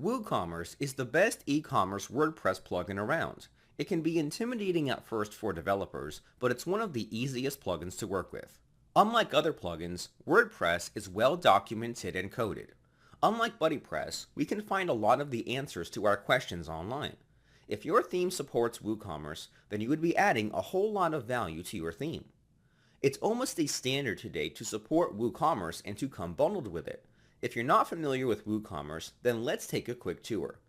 Woocommerce is the best e-commerce WordPress plugin around. It can be intimidating at first for developers, but it's one of the easiest plugins to work with. Unlike other plugins, WordPress is well documented and coded. Unlike BuddyPress, we can find a lot of the answers to our questions online. If your theme supports WooCommerce, then you would be adding a whole lot of value to your theme. It's almost a standard today to support WooCommerce and to come bundled with it. If you're not familiar with WooCommerce, then let's take a quick tour.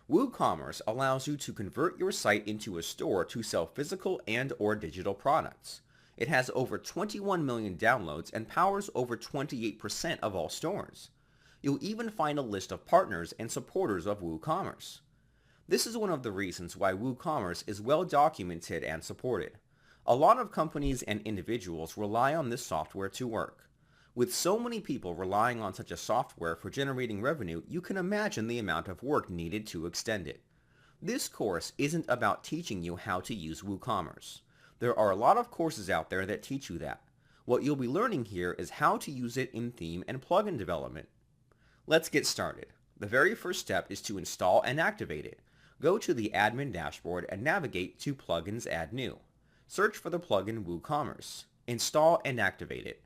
WooCommerce allows you to convert your site into a store to sell physical and/or digital products. It has over 21 million downloads and powers over 28% of all stores. You'll even find a list of partners and supporters of WooCommerce. This is one of the reasons why WooCommerce is well documented and supported. A lot of companies and individuals rely on this software to work. With so many people relying on such a software for generating revenue, you can imagine the amount of work needed to extend it. This course isn't about teaching you how to use WooCommerce. There are a lot of courses out there that teach you that. What you'll be learning here is how to use it in theme and plugin development. Let's get started. The very first step is to install and activate it. Go to the admin dashboard and navigate to Plugins Add New. Search for the plugin WooCommerce. Install and activate it.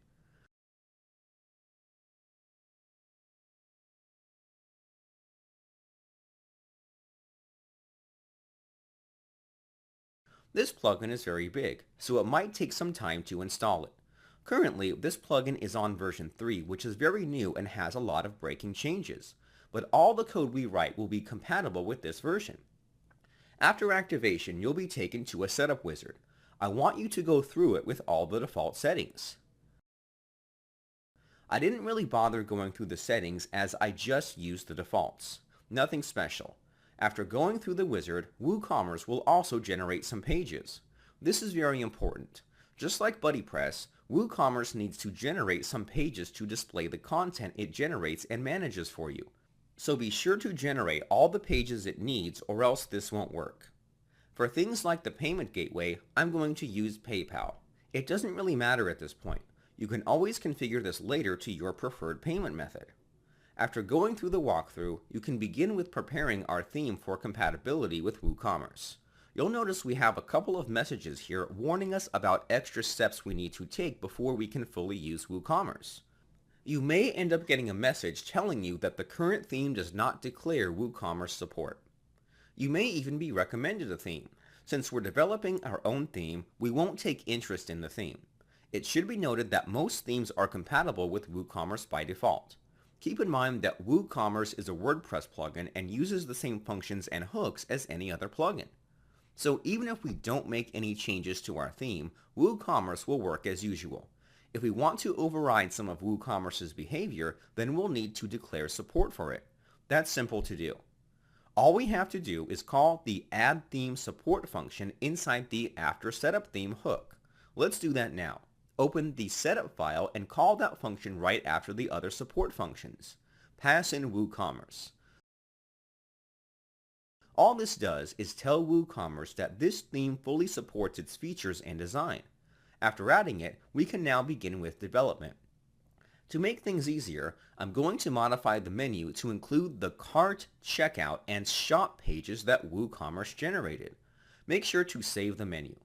This plugin is very big, so it might take some time to install it. Currently, this plugin is on version 3, which is very new and has a lot of breaking changes, but all the code we write will be compatible with this version. After activation, you'll be taken to a setup wizard. I want you to go through it with all the default settings. I didn't really bother going through the settings as I just used the defaults. Nothing special. After going through the wizard, WooCommerce will also generate some pages. This is very important. Just like BuddyPress, WooCommerce needs to generate some pages to display the content it generates and manages for you. So be sure to generate all the pages it needs or else this won't work. For things like the payment gateway, I'm going to use PayPal. It doesn't really matter at this point. You can always configure this later to your preferred payment method. After going through the walkthrough, you can begin with preparing our theme for compatibility with WooCommerce. You'll notice we have a couple of messages here warning us about extra steps we need to take before we can fully use WooCommerce. You may end up getting a message telling you that the current theme does not declare WooCommerce support. You may even be recommended a theme. Since we're developing our own theme, we won't take interest in the theme. It should be noted that most themes are compatible with WooCommerce by default. Keep in mind that WooCommerce is a WordPress plugin and uses the same functions and hooks as any other plugin. So even if we don't make any changes to our theme, WooCommerce will work as usual. If we want to override some of WooCommerce's behavior, then we'll need to declare support for it. That's simple to do. All we have to do is call the Add Theme Support function inside the After Setup Theme hook. Let's do that now. Open the setup file and call that function right after the other support functions. Pass in WooCommerce. All this does is tell WooCommerce that this theme fully supports its features and design. After adding it, we can now begin with development. To make things easier, I'm going to modify the menu to include the cart, checkout, and shop pages that WooCommerce generated. Make sure to save the menu.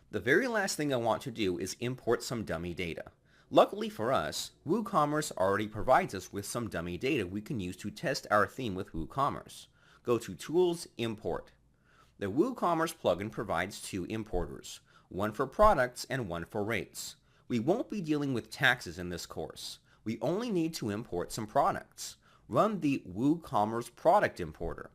The very last thing I want to do is import some dummy data. Luckily for us, WooCommerce already provides us with some dummy data we can use to test our theme with WooCommerce. Go to Tools, Import. The WooCommerce plugin provides two importers, one for products and one for rates. We won't be dealing with taxes in this course. We only need to import some products. Run the WooCommerce product importer.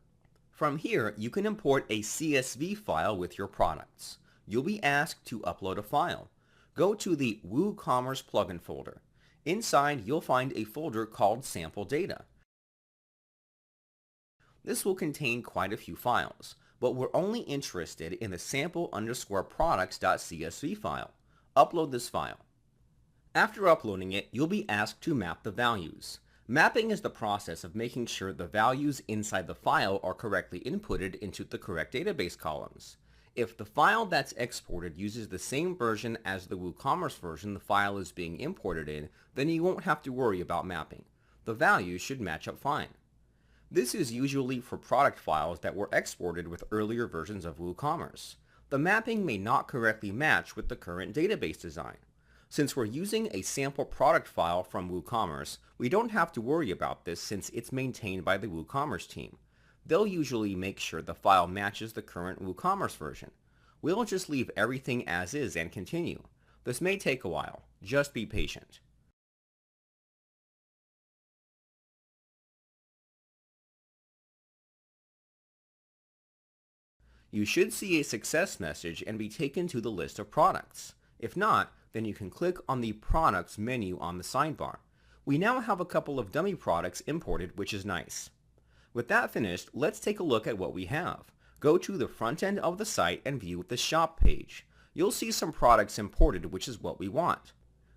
From here, you can import a CSV file with your products. You'll be asked to upload a file. Go to the WooCommerce plugin folder. Inside, you'll find a folder called Sample Data. This will contain quite a few files, but we're only interested in the sample_products.csv file. Upload this file. After uploading it, you'll be asked to map the values. Mapping is the process of making sure the values inside the file are correctly inputted into the correct database columns. If the file that's exported uses the same version as the WooCommerce version the file is being imported in, then you won't have to worry about mapping. The values should match up fine. This is usually for product files that were exported with earlier versions of WooCommerce. The mapping may not correctly match with the current database design. Since we're using a sample product file from WooCommerce, we don't have to worry about this since it's maintained by the WooCommerce team. They'll usually make sure the file matches the current WooCommerce version. We'll just leave everything as is and continue. This may take a while. Just be patient. You should see a success message and be taken to the list of products. If not, then you can click on the Products menu on the sidebar. We now have a couple of dummy products imported, which is nice. With that finished, let's take a look at what we have. Go to the front end of the site and view the shop page. You'll see some products imported, which is what we want.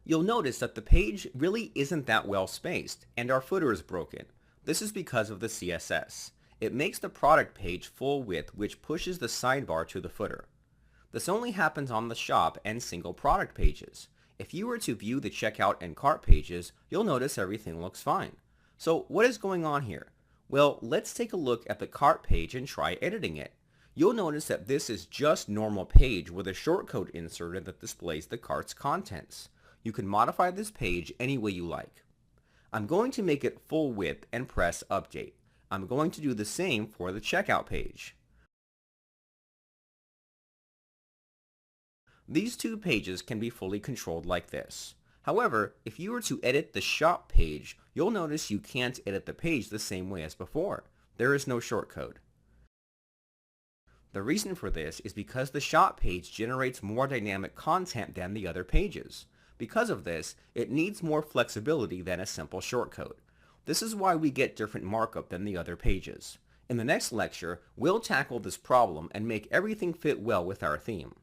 You'll notice that the page really isn't that well spaced, and our footer is broken. This is because of the CSS. It makes the product page full width, which pushes the sidebar to the footer. This only happens on the shop and single product pages. If you were to view the checkout and cart pages, you'll notice everything looks fine. So what is going on here? Well, let's take a look at the cart page and try editing it. You'll notice that this is just normal page with a shortcode inserted that displays the cart's contents. You can modify this page any way you like. I'm going to make it full width and press update. I'm going to do the same for the checkout page. These two pages can be fully controlled like this. However, if you were to edit the shop page, you'll notice you can't edit the page the same way as before. There is no shortcode. The reason for this is because the shop page generates more dynamic content than the other pages. Because of this, it needs more flexibility than a simple shortcode. This is why we get different markup than the other pages. In the next lecture, we'll tackle this problem and make everything fit well with our theme.